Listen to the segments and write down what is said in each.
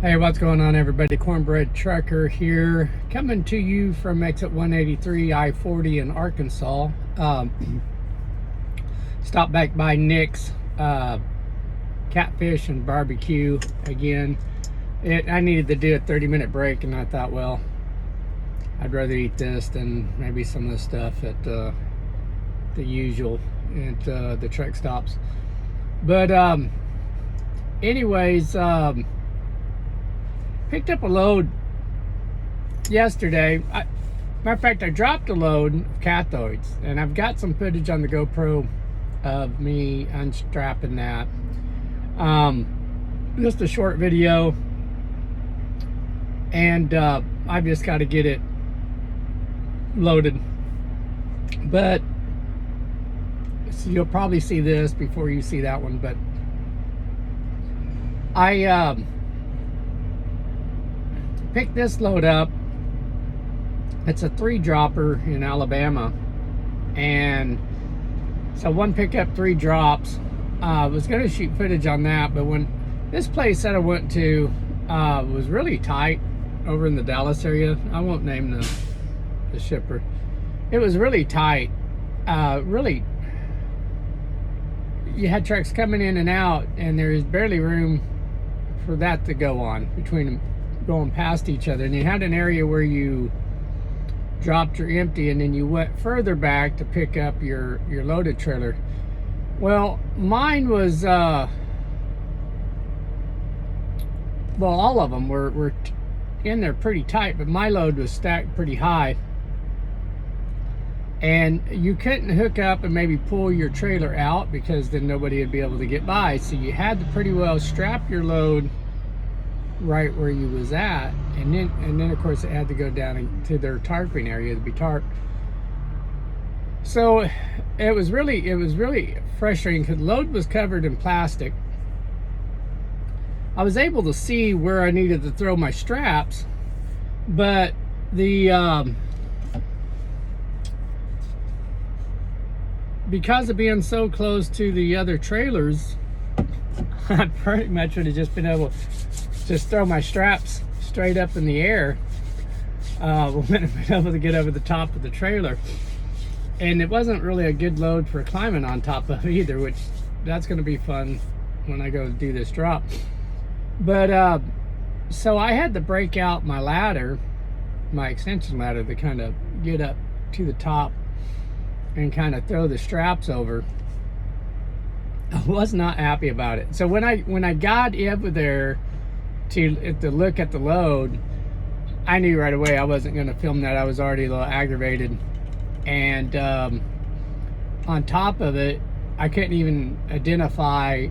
Hey, what's going on, everybody? Cornbread Trucker here, coming to you from exit 183 I-40 in Arkansas. Stopped back by Nick's Catfish and Barbecue again. I needed to do a 30-minute break, and I thought, well, I'd rather eat this than maybe some of the stuff at the usual at the truck stops. But anyways, picked up a load yesterday. Matter of fact, I dropped a load of cathoids, and I've got some footage on the GoPro of me unstrapping that. Just a short video, and I've just got to get it loaded. But so you'll probably see this before you see that one. But I picked this load up. It's a 3-dropper in Alabama, and so one pickup, 3 drops. I was going to shoot footage on that, but when this place that I went to was really tight over in the Dallas area, I won't name the shipper. It was really tight. Really, you had trucks coming in and out, and there is barely room for that to go on between them, going past each other. And you had an area where you dropped your empty, and then you went further back to pick up your loaded trailer. Well, mine was well, all of them were in there pretty tight, but my load was stacked pretty high, and you couldn't hook up and maybe pull your trailer out, because then nobody would be able to get by. So you had to pretty well strap your load right where you was at, and then of course it had to go down to their tarping area to be tarped. So it was really frustrating, because the load was covered in plastic. I was able to see where I needed to throw my straps, but the because of being so close to the other trailers, I pretty much would have just been able to just throw my straps straight up in the air. Been able to get over the top of the trailer, and it wasn't really a good load for climbing on top of either, which that's going to be fun when I go do this drop. But so I had to break out my ladder, my extension ladder, to kind of get up to the top and kind of throw the straps over. I was not happy about it. So when I got over there to look at the load, I knew right away I wasn't going to film that. I was already a little aggravated, and on top of it, I couldn't even identify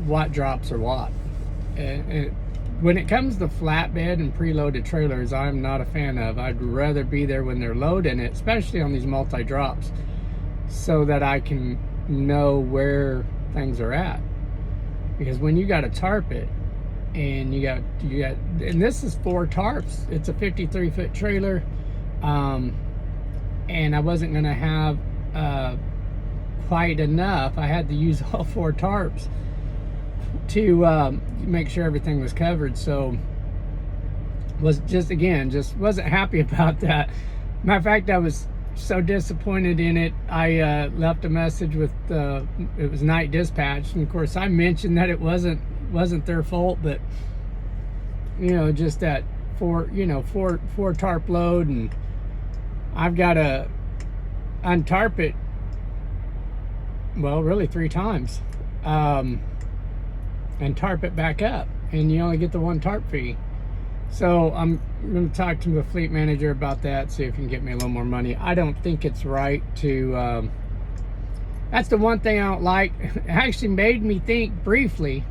what drops are what. When it comes to flatbed and preloaded trailers, I'm not a fan of. I'd rather be there when they're loading it, especially on these multi-drops, so that I can know where things are at. Because when you got to tarp it, and you got, and this is 4 tarps. It's a 53-foot trailer, and I wasn't gonna have quite enough. I had to use all 4 tarps to make sure everything was covered. So was just wasn't happy about that. Matter of fact, I was so disappointed in it. I left a message with it was night dispatch, and of course I mentioned that it wasn't their fault, but you know, just that 4 tarp load, and I've got to untarp it, well, really 3 times, and tarp it back up, and you only get the 1 tarp fee. So I'm going to talk to the fleet manager about that, see if he can get me a little more money. I don't think it's right to that's the one thing I don't like. It actually made me think briefly,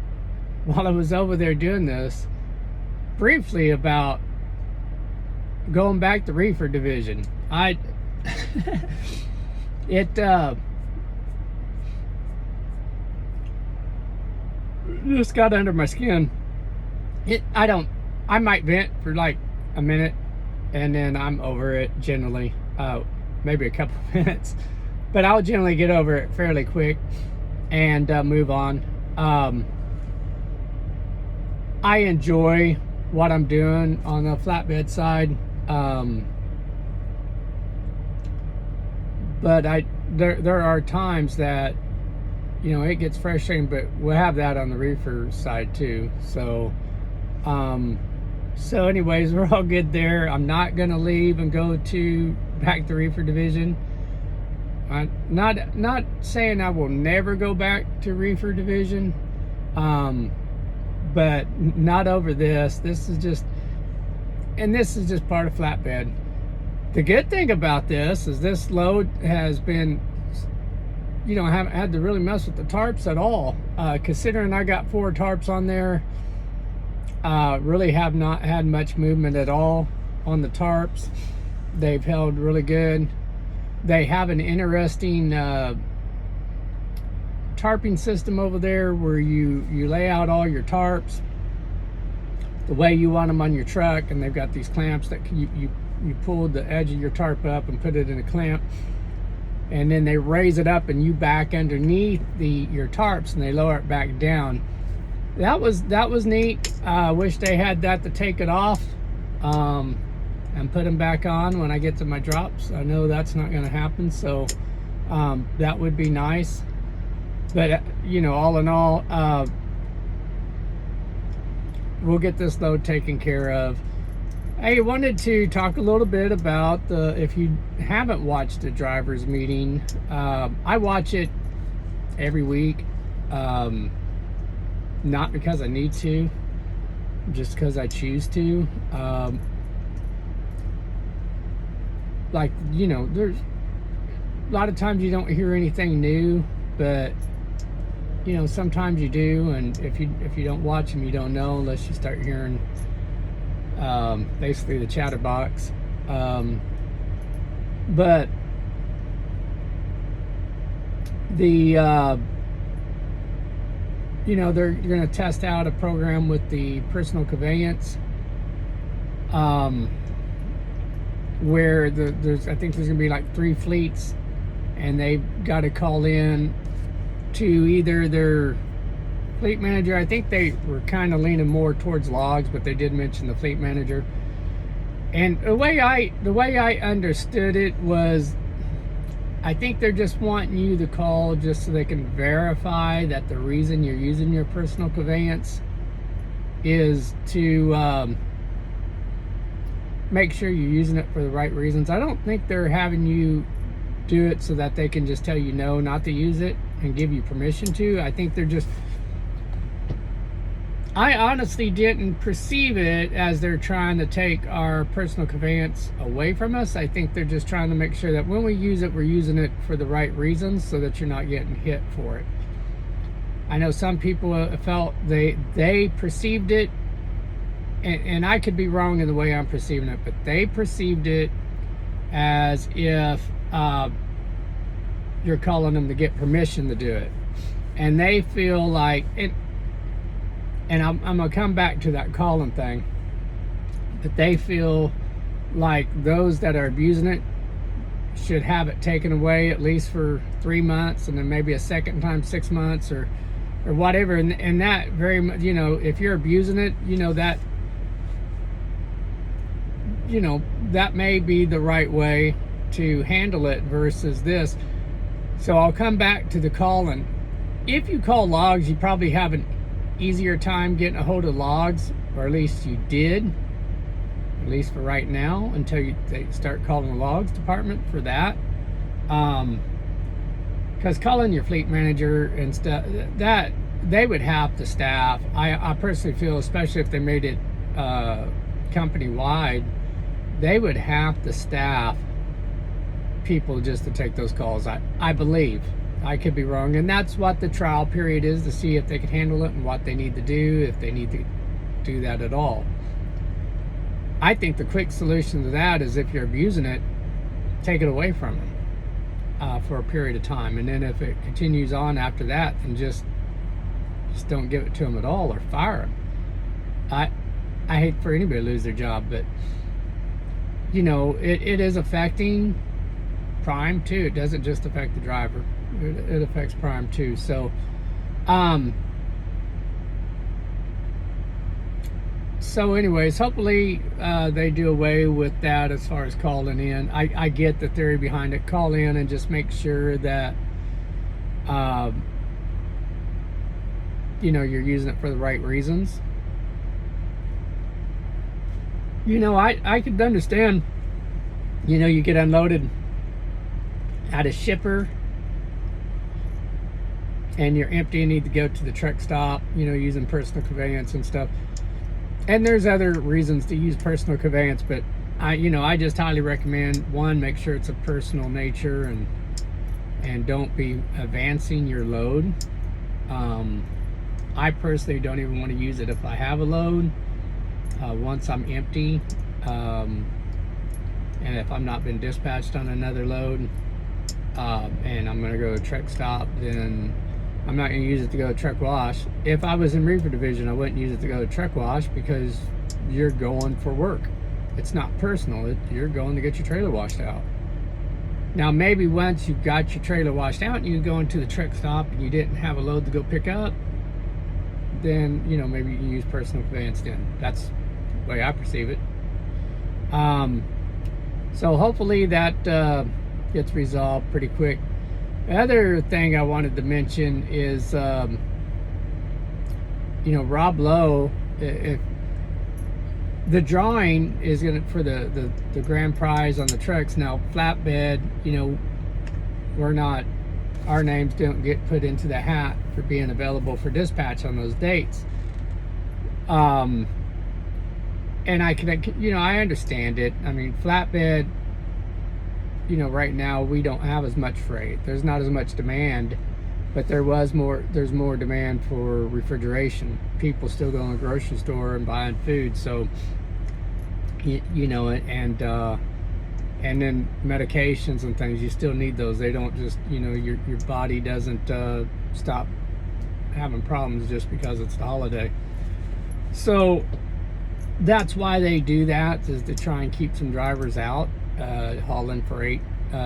while I was over there doing this, briefly about going back to reefer division. It just got under my skin. I might vent for like a minute, and then I'm over it generally, maybe a couple of minutes, but I'll generally get over it fairly quick and move on. I enjoy what I'm doing on the flatbed side. But there are times that, you know, it gets frustrating, but we'll have that on the reefer side too. So so anyways, we're all good there. I'm not gonna leave and go to back to reefer division. I'm not saying I will never go back to reefer division, but not over this. This is just part of flatbed. The good thing about this is this load has been, you know, I haven't had to really mess with the tarps at all. Considering I got 4 tarps on there, really have not had much movement at all on the tarps. They've held really good. They have an interesting tarping system over there where you lay out all your tarps the way you want them on your truck, and they've got these clamps that you pull the edge of your tarp up and put it in a clamp, and then they raise it up and you back underneath your tarps and they lower it back down. That was neat. I wish they had that to take it off and put them back on when I get to my drops. I know that's not going to happen, so that would be nice. But you know, all in all, we'll get this load taken care of. I wanted to talk a little bit about if you haven't watched the driver's meeting, I watch it every week, not because I need to, just because I choose to. Like, you know, there's a lot of times you don't hear anything new, but you know, sometimes you do, and if you don't watch them, you don't know unless you start hearing basically the chatterbox. But the you know, they're going to test out a program with the personal conveyance, where there's I think there's going to be like 3 fleets, and they've got to call in to either their fleet manager. I think they were kind of leaning more towards logs, but they did mention the fleet manager. And the way I understood it was, I think they're just wanting you to call just so they can verify that the reason you're using your personal conveyance is to make sure you're using it for the right reasons. I don't think they're having you do it so that they can just tell you no, not to use it and give you permission to. I think they're just, I honestly didn't perceive it as they're trying to take our personal conveyance away from us. I think they're just trying to make sure that when we use it, we're using it for the right reasons so that you're not getting hit for it. I know some people felt they perceived it, and I could be wrong in the way I'm perceiving it, but they perceived it as if you're calling them to get permission to do it. And they feel like it, and I'm gonna come back to that calling thing, but they feel like those that are abusing it should have it taken away at least for 3 months, and then maybe a second time 6 months or whatever. And that very much, you know, if you're abusing it, you know, that may be the right way to handle it versus this. So I'll come back to the calling. If you call logs, you probably have an easier time getting a hold of logs, or at least you did, at least for right now, until they start calling the logs department for that. Because calling your fleet manager and stuff, that they would have to staff. I personally feel, especially if they made it company wide, they would have to staff people just to take those calls. I believe. I could be wrong, and that's what the trial period is, to see if they can handle it and what they need to do, if they need to do that at all. I think the quick solution to that is, if you're abusing it, take it away from them for a period of time, and then if it continues on after that, then just don't give it to them at all, or fire them. I hate for anybody to lose their job, but you know, it is affecting Prime too. It doesn't just affect the driver, it affects Prime too. So So anyways, hopefully they do away with that as far as calling in. I get the theory behind it. Call in and just make sure that you know, you're using it for the right reasons. You know, I could understand, you know, you get unloaded at a shipper and you're empty and need to go to the truck stop, you know, using personal conveyance and stuff. And there's other reasons to use personal conveyance, but I just highly recommend, one, make sure it's of personal nature and don't be advancing your load. I personally don't even want to use it if I have a load. Once I'm empty, and if I'm not been dispatched on another load, and I'm going to go to a truck stop, then I'm not going to use it to go to truck wash. If I was in reefer division, I wouldn't use it to go to truck wash because you're going for work. It's not personal. You're going to get your trailer washed out. Now, maybe once you've got your trailer washed out and you go into the truck stop and you didn't have a load to go pick up, then, you know, maybe you can use personal conveyance then. That's the way I perceive it. So hopefully that gets resolved pretty quick. The other thing I wanted to mention is, you know, Rob Lowe, if the drawing is going to, for the grand prize on the trucks. Now, flatbed, you know, we're not, our names don't get put into the hat for being available for dispatch on those dates. And I can, you know, I understand it. I mean, flatbed, you know, right now we don't have as much freight. There's not as much demand, but there's more demand for refrigeration. People still go to the grocery store and buying food. So, you know, and then medications and things, you still need those. They don't just, you know, your body doesn't stop having problems just because it's the holiday. So that's why they do that, is to try and keep some drivers out hauling freight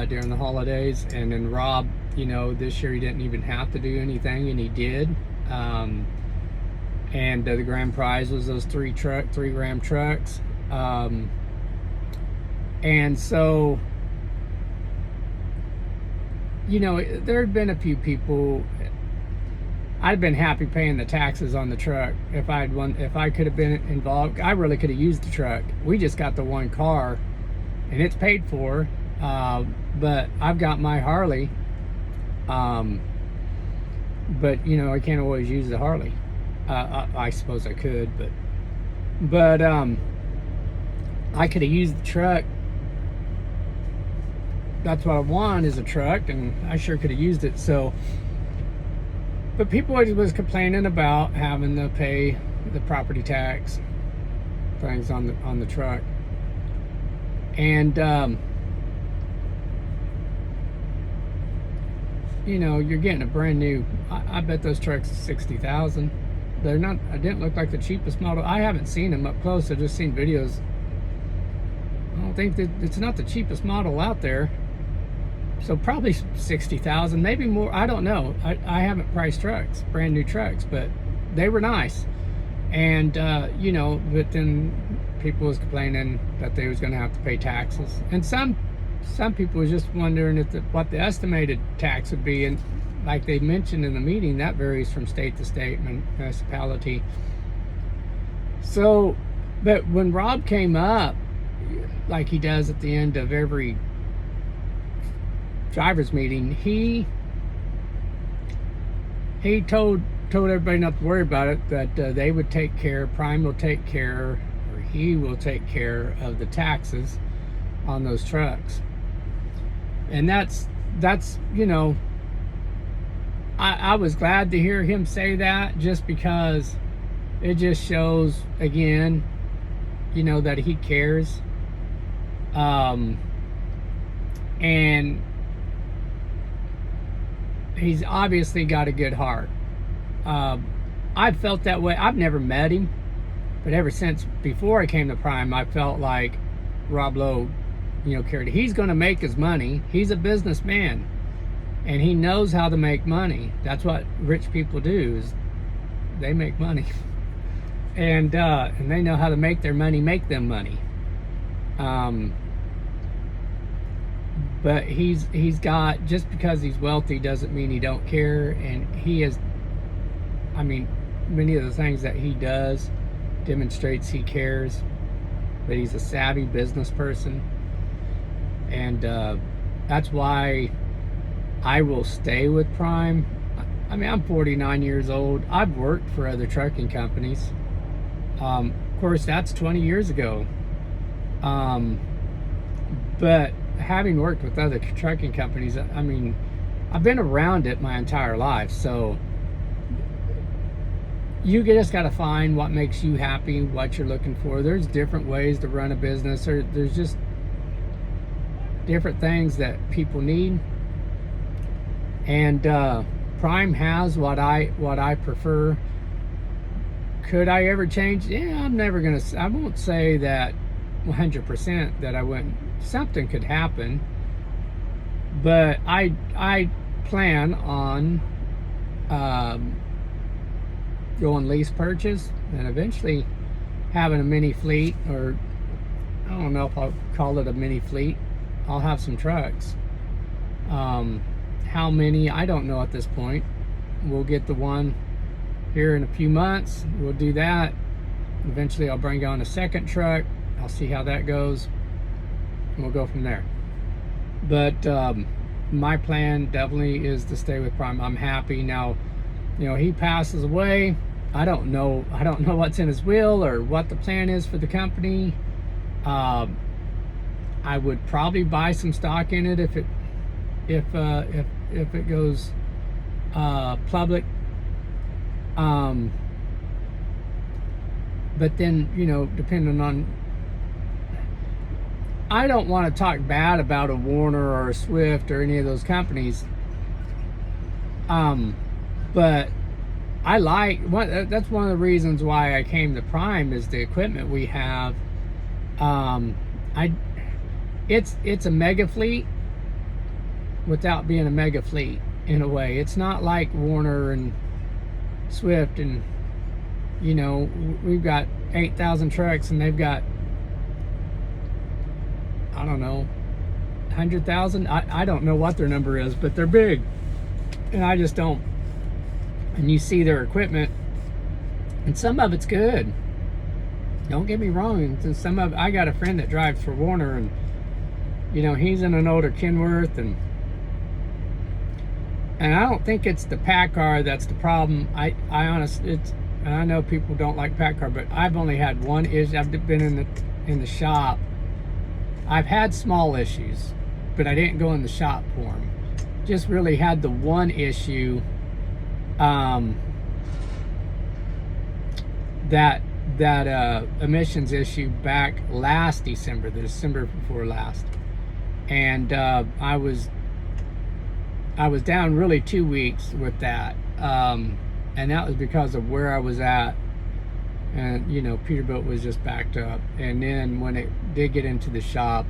during the holidays. And then Rob, you know, this year he didn't even have to do anything, and he did. And the grand prize was those 3 gram trucks. And so, you know, there had been a few people. I'd been happy paying the taxes on the truck. If I could have been involved, I really could have used the truck. We just got the one car, and it's paid for. But I've got my Harley. But you know, I can't always use the Harley. I suppose I could, but I could have used the truck. That's what I want, is a truck, and I sure could have used it. So, but people always was complaining about having to pay the property tax things on the truck, and you know, you're getting a brand new. I bet those trucks are $60,000. They're not. I didn't look like the cheapest model. I haven't seen them up close. I've just seen videos. I don't think that it's not the cheapest model out there. So probably 60,000, maybe more. I don't know. I haven't priced trucks, brand new trucks, but they were nice. And you know, but then people was complaining that they was going to have to pay taxes, and some people was just wondering if what the estimated tax would be. And like they mentioned in the meeting, that varies from state to state, municipality. So, but when Rob came up, like he does at the end of every driver's meeting, he told everybody not to worry about it, that they would take care, Prime will take care, or he will take care of the taxes on those trucks. And that's you know, I was glad to hear him say that, just because it just shows again, you know, that he cares. And he's obviously got a good heart. I've felt that way. I've never met him, but ever since before I came to Prime, I felt like Rob Lowe, you know, cared. He's going to make his money. He's a businessman, and he knows how to make money. That's what rich people do, is they make money. and they know how to make their money make them money. But he's got, just because he's wealthy doesn't mean he don't care, and he is, I mean, many of the things that he does demonstrates he cares, but he's a savvy business person, and that's why I will stay with Prime. I mean, I'm 49 years old. I've worked for other trucking companies. Of course, that's 20 years ago. But having worked with other trucking companies, I mean, I've been around it my entire life. So you just got to find what makes you happy, what you're looking for. There's different ways to run a business, or there's just different things that people need. And Prime has what I prefer. Could I ever change? Yeah, I won't say that 100% that I wouldn't. Something could happen, but I plan on going lease purchase and eventually having a mini fleet, or I don't know if I'll call it a mini fleet. I'll have some trucks. How many, I don't know at this point. We'll get the one here in a few months. We'll do that. Eventually I'll bring on a second truck. I'll see how that goes, and we'll go from there. But my plan definitely is to stay with Prime. I'm happy now. You know, he passes away. I don't know what's in his will or what the plan is for the company. I would probably buy some stock in it if it goes public. But then, you know, depending on, I don't want to talk bad about a Warner or a Swift or any of those companies. But I that's one of the reasons why I came to Prime, is the equipment we have. It's a mega fleet without being a mega fleet in a way. It's not like Warner and Swift, and you know, we've got 8,000 trucks and they've got, I don't know, 100,000. I don't know what their number is, but they're big, and I just don't. And you see their equipment, and some of it's good. Don't get me wrong. And some of, I got a friend that drives for Warner, and you know, he's in an older Kenworth, and I don't think it's the PACCAR that's the problem. I honestly, and I know people don't like PACCAR, but I've only had one issue. I've been in the shop. I've had small issues, but I didn't go in the shop for them. Just really had the one issue, that emissions issue back last December, the December before last, and I was down really 2 weeks with that, and that was because of where I was at, and you know, Peterbilt was just backed up. And then when it did get into the shop,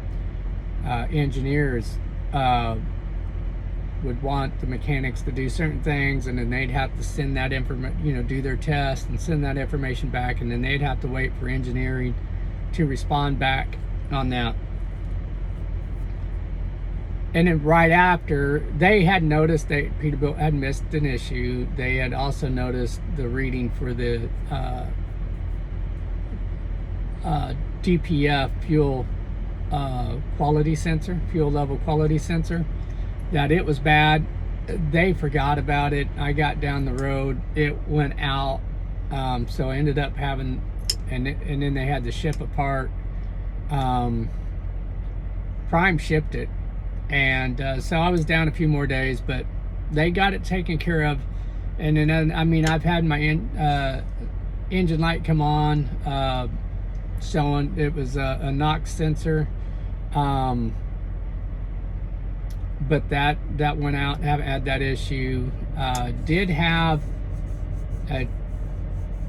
engineers would want the mechanics to do certain things, and then they'd have to send that information, you know, do their test and send that information back, and then they'd have to wait for engineering to respond back on that. And then right after, they had noticed that Peterbilt had missed an issue. They had also noticed the reading for the DPF fuel quality sensor, fuel level quality sensor, that it was bad. They forgot about it. I got down the road, it went out, so I ended up having, and then they had to ship a part. Prime shipped it, and so I was down a few more days, but they got it taken care of. And then, I mean, I've had my engine light come on, showing it was a NOx sensor, but that went out. Haven't had that issue. Did have a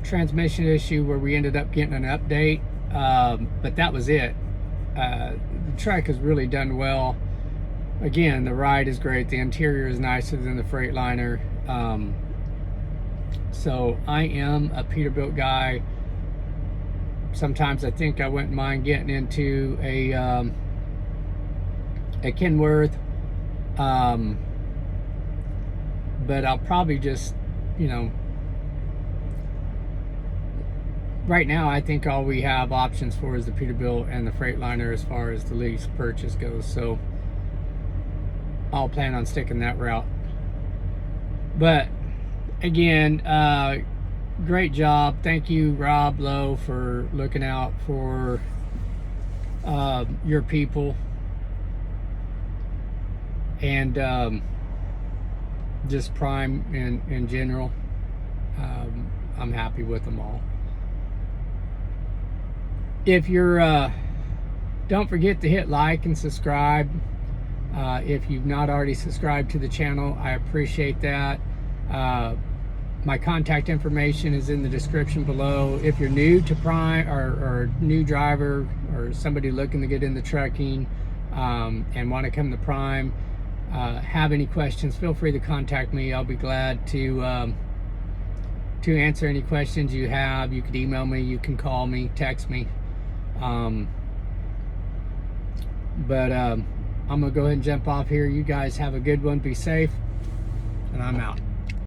transmission issue where we ended up getting an update, but that was it. The truck has really done well. Again, the ride is great. The interior is nicer than the Freightliner. So I am a Peterbilt guy. sometimes I think I wouldn't mind getting into a Kenworth, but I'll probably just, you know, right now I think all we have options for is the Peterbilt and the Freightliner as far as the lease purchase goes, so I'll plan on sticking that route. But again, great job. Thank you, Rob Lowe, for looking out for your people, and just Prime in general. I'm happy with them all. If you're don't forget to hit like and subscribe. If you've not already subscribed to the channel, I appreciate that. My contact information is in the description below. If you're new to Prime, or new driver, or somebody looking to get into trucking, and want to come to Prime, have any questions, feel free to contact me. I'll be glad to answer any questions you have. You can email me, you can call me, text me. But I'm gonna go ahead and jump off here. You guys have a good one, be safe, and I'm out.